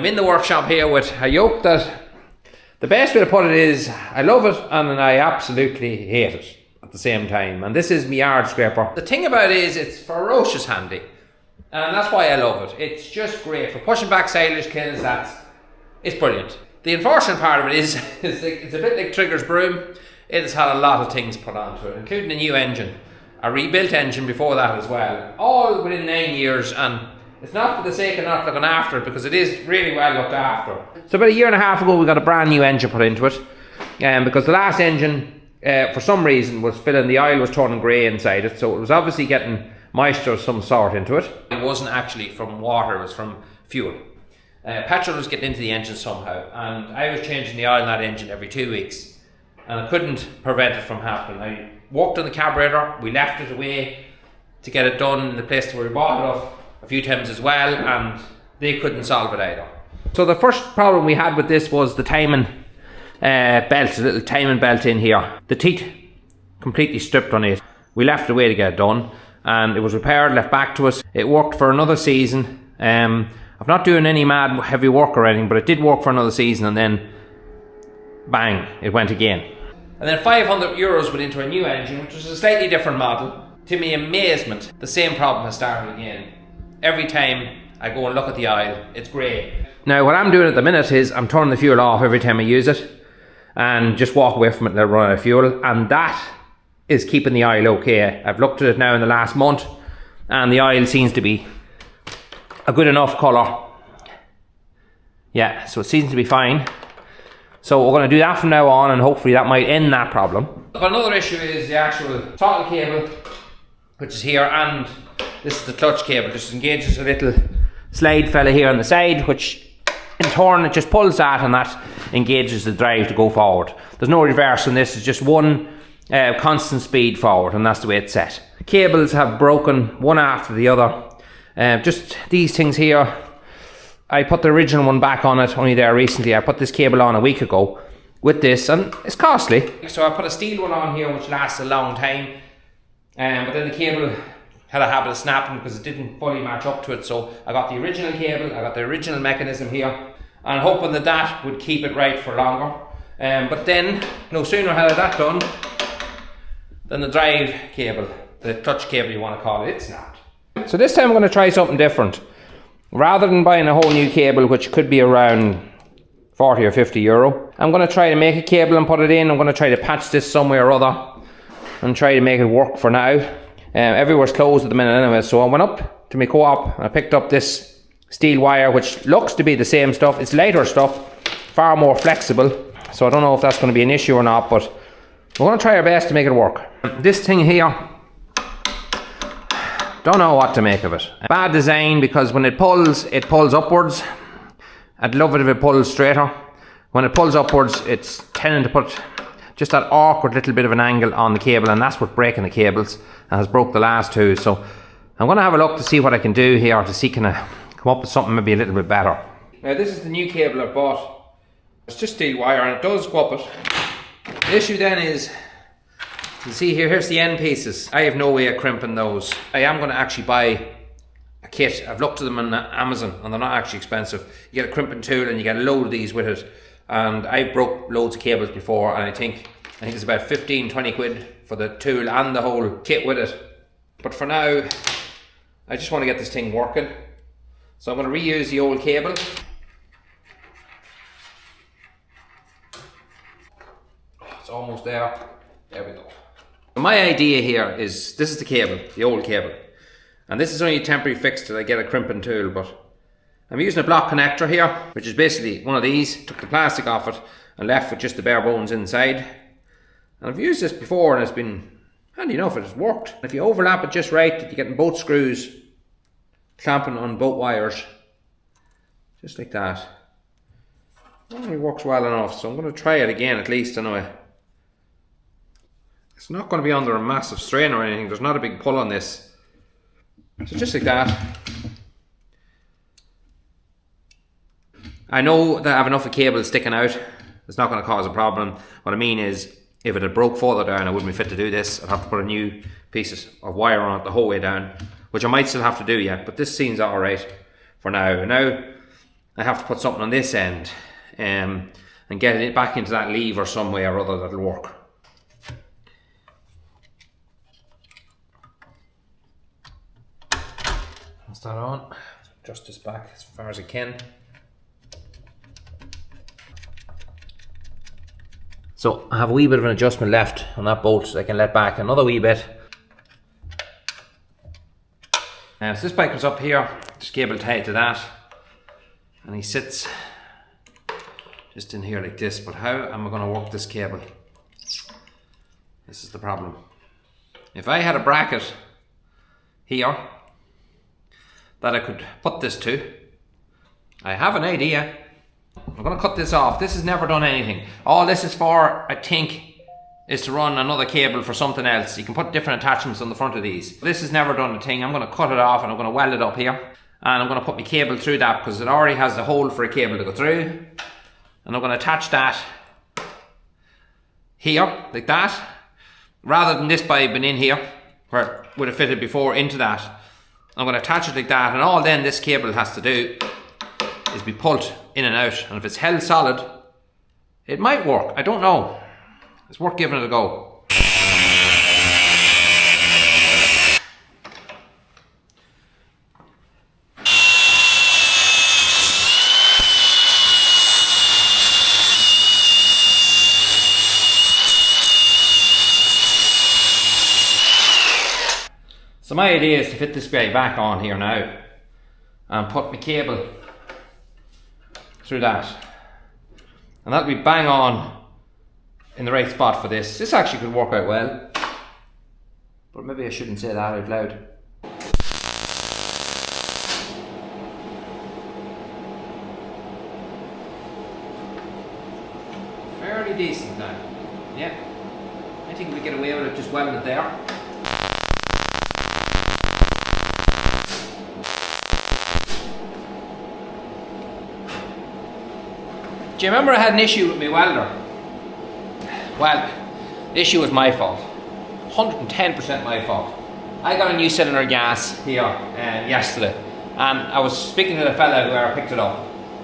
I'm in the workshop here with a yoke that, the best way to put it is, I love it and I absolutely hate it at the same time. And this is my yard scraper. The thing about it is it's ferocious handy. And that's why I love it. It's just great for pushing back silage kilns. It's brilliant. The unfortunate part of it is it's a bit like Trigger's broom. It has had a lot of things put onto it, including a new engine, a rebuilt engine before that as well, all within 9 years. And it's not for the sake of not looking after it, because it is really well looked after. So about a year and a half ago we got a brand new engine put into it, because the last engine for some reason was filling, the oil was turning grey inside it, so it was obviously getting moisture of some sort into it. It wasn't actually from water, it was from fuel. Petrol was getting into the engine somehow, and I was changing the oil in that engine every 2 weeks, and I couldn't prevent it from happening. I worked on the carburetor, we left it away to get it done in the place where we bought it off a few times as well, and they couldn't solve it either. So the first problem we had with this was the timing belt, a little timing belt in here. The teeth completely stripped on it. We left it away to get it done, and it was repaired, left back to us. It worked for another season. I'm not doing any mad heavy work or anything, but it did work for another season, and then bang, it went again. And then €500 went into a new engine, which was a slightly different model. To my amazement, the same problem has started again. Every time I go and look at the oil, it's grey. Now what I'm doing at the minute is I'm turning the fuel off every time I use it, and just walk away from it and let it run out of fuel, and that is keeping the oil okay. I've looked at it now in the last month, and the oil seems to be a good enough colour. Yeah, so it seems to be fine. So we're going to do that from now on, and hopefully that might end that problem. But another issue is the actual throttle cable, which is here, and this is the clutch cable. Just engages a little slide fella here on the side, which in turn it just pulls that, and that engages the drive to go forward. There's no reverse on this, it's just one constant speed forward, and that's the way it's set. Cables have broken one after the other. Just these things here, I put the original one back on it only there recently. I put this cable on a week ago with this, and it's costly. So I put a steel one on here which lasts a long time, but then the cable had a habit of snapping because it didn't fully match up to it. So I got the original cable, I got the original mechanism here, and hoping that that would keep it right for longer. But then no sooner had I that done than the drive cable, the clutch cable you want to call it, it snapped. So this time I'm going to try something different. Rather than buying a whole new cable, which could be around 40 or 50 euro, I'm going to try to make a cable and put it in. I'm going to try to patch this somewhere or other and try to make it work for now. Everywhere's closed at the minute anyway, so I went up to my co-op and I picked up this steel wire, which looks to be the same stuff. It's lighter stuff, far more flexible, so I don't know if that's going to be an issue or not, but we're going to try our best to make it work. This thing here, don't know what to make of it. Bad design, because when it pulls upwards. I'd love it if it pulls straighter. When it pulls upwards, it's tending to put just that awkward little bit of an angle on the cable, and that's what's breaking the cables and has broke the last two. So I'm going to have a look to see what I can do here to see, can I come up with something maybe a little bit better. Now this is the new cable I bought. It's just steel wire and it does go up it. The issue then is, you see here, here's the end pieces. I have no way of crimping those. I am going to actually buy a kit. I've looked at them on Amazon and they're not actually expensive. You get a crimping tool and you get a load of these with it. And I broke loads of cables before, and I think it's about 15-20 quid for the tool and the whole kit with it. But for now, I just want to get this thing working. So I'm going to reuse the old cable. Oh, it's almost there. There we go. My idea here is, this is the cable, the old cable, and this is only a temporary fix till I get a crimping tool, but I'm using a block connector here, which is basically one of these. Took the plastic off it and left with just the bare bones inside, and I've used this before and it's been handy enough. It has worked. If you overlap it just right, you're getting both screws clamping on both wires just like that. It only works well enough, so I'm going to try it again at least anyway. It's not going to be under a massive strain or anything. There's not a big pull on this. So just like that. I know that I have enough of cable sticking out. It's not going to cause a problem. What I mean is, if it had broke further down, I wouldn't be fit to do this. I'd have to put a new piece of wire on it the whole way down, which I might still have to do yet, but this seems alright for now. Now, I have to put something on this end and get it back into that lever some way or other that'll work. That's that on. Adjust this back as far as I can. So I have a wee bit of an adjustment left on that bolt, so I can let back another wee bit. So this bike comes up here, there's cable tied to that, and he sits just in here like this. But how am I going to work this cable? This is the problem. If I had a bracket here that I could put this to, I have an idea. I'm going to cut this off. This has never done anything. All this is for, I think, is to run another cable for something else. You can put different attachments on the front of these. This has never done a thing. I'm going to cut it off and I'm going to weld it up here. And I'm going to put my cable through that because it already has the hole for a cable to go through. And I'm going to attach that here, like that. Rather than this by being in here, where it would have fitted before, into that. I'm going to attach it like that. And all then this cable has to do is be pulled in and out. And if it's held solid, it might work. I don't know. It's worth giving it a go. So my idea is to fit this guy back on here now and put my cable through that, and that'll be bang on in the right spot for this. This actually could work out well, but maybe I shouldn't say that out loud. Fairly decent now. Yeah, I think we get away with it just welding it there. Do you remember I had an issue with my welder? Well, the issue was my fault. 110% my fault. I got a new cylinder gas here yesterday, and I was speaking to the fella where I picked it up,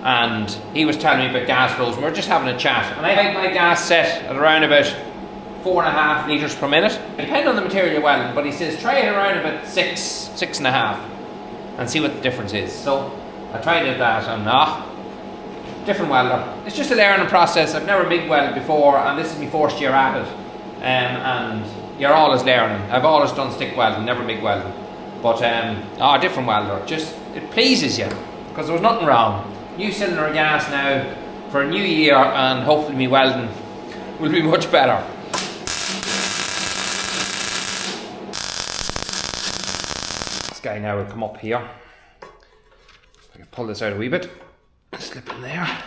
and he was telling me about gas flows, and we were just having a chat. And I had my gas set at around about 4.5 litres per minute. Depending on the material you're welding, but he says try it around about 6.5, and see what the difference is. So I tried it that, and different welder. It's just a learning process. I've never MIG welded before, and this is my first year at it. And you're always learning. I've always done stick welding, never MIG welding. But different welder. Just, it pleases you because there was nothing wrong. New cylinder of gas now for a new year, and hopefully my welding will be much better. This guy now will come up here. I can pull this out a wee bit. Slip in there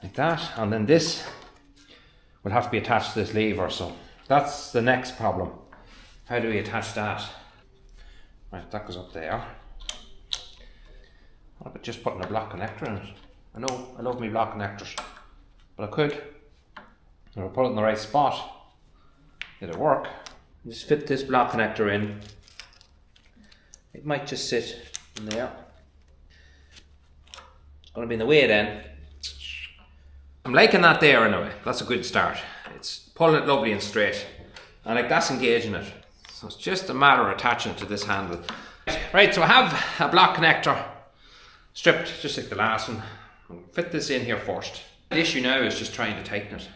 like that, and then this will have to be attached to this lever. So that's the next problem. How do we attach that? Right, that goes up there. What about just putting a block connector in it? I know I love my block connectors, but I could. If I put it in the right spot, it'll work. Just fit this block connector in. It might just sit in there. Going to be in the way then. I'm liking that there anyway. That's a good start. It's pulling it lovely and straight. I like that's engaging it. So it's just a matter of attaching it to this handle. Right, so I have a block connector stripped just like the last one. I'll fit this in here first. The issue now is just trying to tighten it.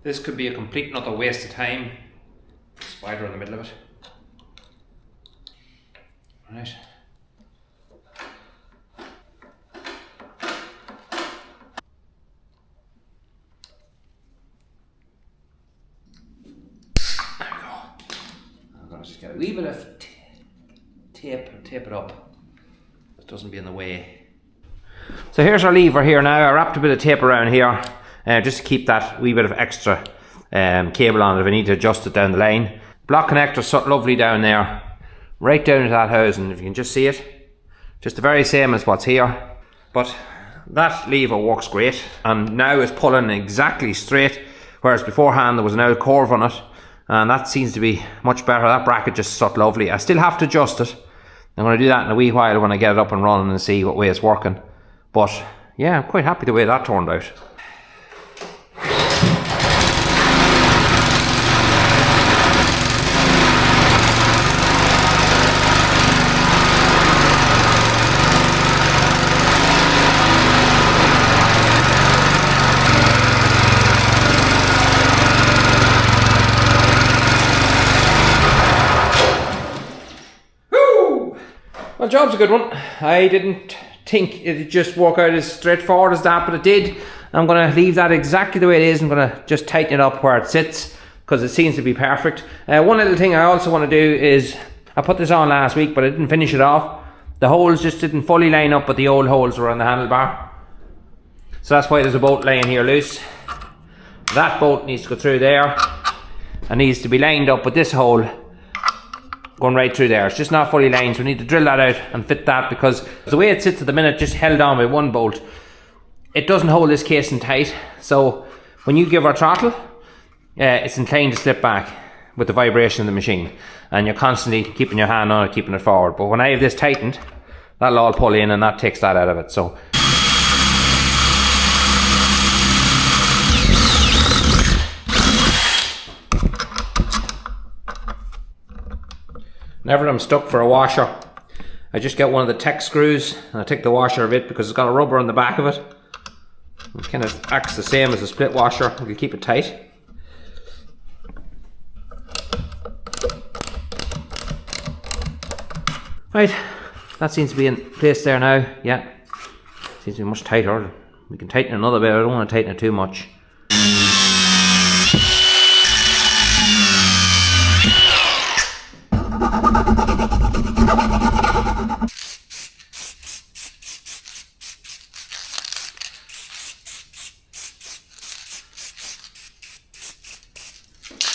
This could be a complete and utter waste of time. Spider in the middle of it. Right. Just get a wee bit of tape and tape it up. It doesn't be in the way. So here's our lever here now. I wrapped a bit of tape around here just to keep that wee bit of extra cable on it if I need to adjust it down the line. Block connector so lovely down there, right down to that housing, if you can just see it. Just the very same as what's here. But that lever works great, and now it's pulling exactly straight, whereas beforehand there was an old curve on it. And that seems to be much better. That bracket just stuck lovely. I still have to adjust it. I'm going to do that in a wee while when I get it up and running and see what way it's working. But yeah, I'm quite happy the way that turned out. Well, job's a good one. I didn't think it'd just work out as straightforward as that, but it did. I'm going to leave that exactly the way it is. I'm going to just tighten it up where it sits because it seems to be perfect. One little thing I also want to do is, I put this on last week but I didn't finish it off. The holes just didn't fully line up, but the old holes were on the handlebar. So that's why there's a bolt laying here loose. That bolt needs to go through there and needs to be lined up with this hole going right through there. It's just not fully lined, so we need to drill that out and fit that, because the way it sits at the minute, just held on by one bolt, it doesn't hold this casing tight. So when you give her throttle, it's inclined to slip back with the vibration of the machine, and you're constantly keeping your hand on it, keeping it forward. But when I have this tightened, that'll all pull in and that takes that out of it. So whenever I'm stuck for a washer, I just get one of the tech screws and I take the washer of it, because it's got a rubber on the back of it. It kind of acts the same as a split washer. It'll keep it tight. Right, that seems to be in place there now. Yeah, seems to be much tighter. We can tighten another bit. I don't want to tighten it too much.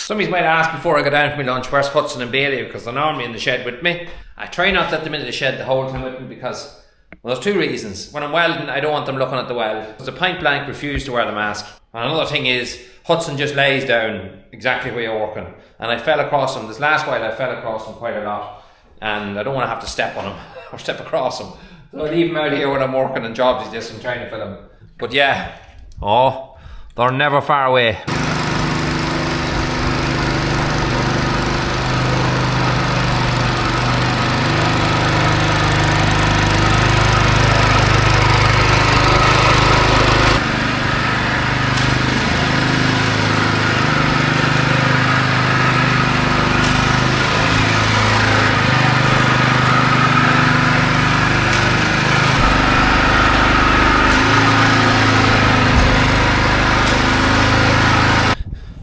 Somebody might ask before I go down for my lunch, where's Hudson and Bailey, because they're normally in the shed with me. I try not to let them into the shed the whole time with me because, well, there's two reasons. When I'm welding, I don't want them looking at the weld. The point blank refuse to wear the mask. And another thing is, Hudson just lays down exactly where you're working. And I fell across him, this last while I fell across him quite a lot. And I don't want to have to step on him or step across him. So I leave him out here when I'm working on jobs like this and trying to film him. But yeah, oh, they're never far away.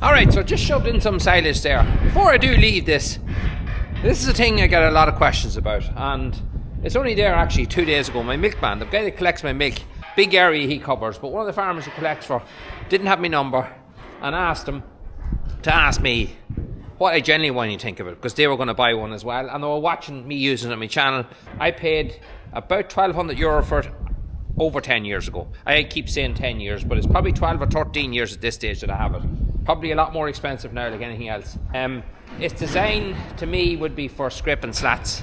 Alright, so just shoved in some silage there. Before I do leave this is a thing I get a lot of questions about, and it's only there actually 2 days ago. My milkman, the guy that collects my milk, big area he covers, but one of the farmers he collects for didn't have my number and asked him to ask me what I genuinely think of it, because they were going to buy one as well and they were watching me using it on my channel. I paid about €1,200 for it over 10 years ago. I keep saying 10 years, but it's probably 12 or 13 years at this stage that I have it. Probably a lot more expensive now, like anything else. Its design to me would be for scraping slats.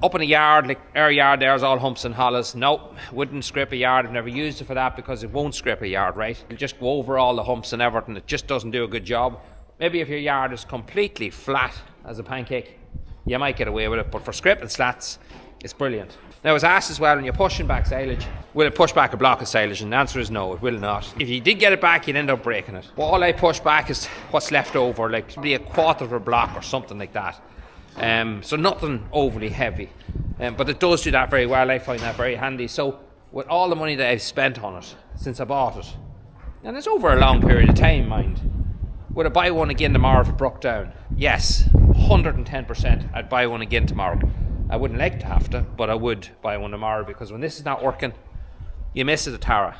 Up in a yard, like our yard there's all humps and hollows. No, wouldn't scrape a yard. I've never used it for that because it won't scrape a yard, right? It'll just go over all the humps and everything. It just doesn't do a good job. Maybe if your yard is completely flat as a pancake, you might get away with it, but for scraping slats, it's brilliant. Now, I was asked as well, when you're pushing back silage, will it push back a block of silage? And the answer is no, it will not. If you did get it back, you'd end up breaking it. But all I push back is what's left over, like probably a quarter of a block or something like that. So nothing overly heavy. But it does do that very well. I find that very handy. So with all the money that I've spent on it since I bought it, and it's over a long period of time, mind, would I buy one again tomorrow if it broke down? Yes, 110% I'd buy one again tomorrow. I wouldn't like to have to, but I would buy one tomorrow, because when this is not working, you miss it at Tara.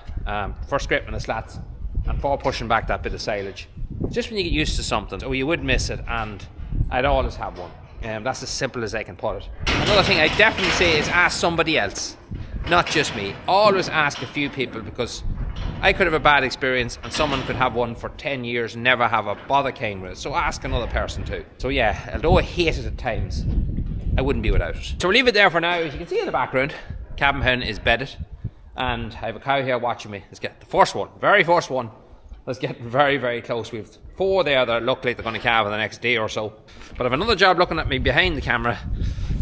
For scraping the slats and for pushing back that bit of silage. Just when you get used to something, so you would miss it, and I'd always have one. That's as simple as I can put it. Another thing I definitely say is ask somebody else, not just me. Always ask a few people, because I could have a bad experience and someone could have one for 10 years and never have a bother cane with it. So ask another person too. So yeah, although I hate it at times, I wouldn't be without it. So we'll leave it there for now. As you can see in the background, cabin hen is bedded And I have a cow here watching me. Let's get the first one, very first one. Let's get very, very close. We've 4 there that look like they're going to calve in the next day or so. But I have another job looking at me behind the camera.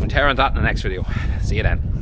I'm tearing that in the next video. See you then.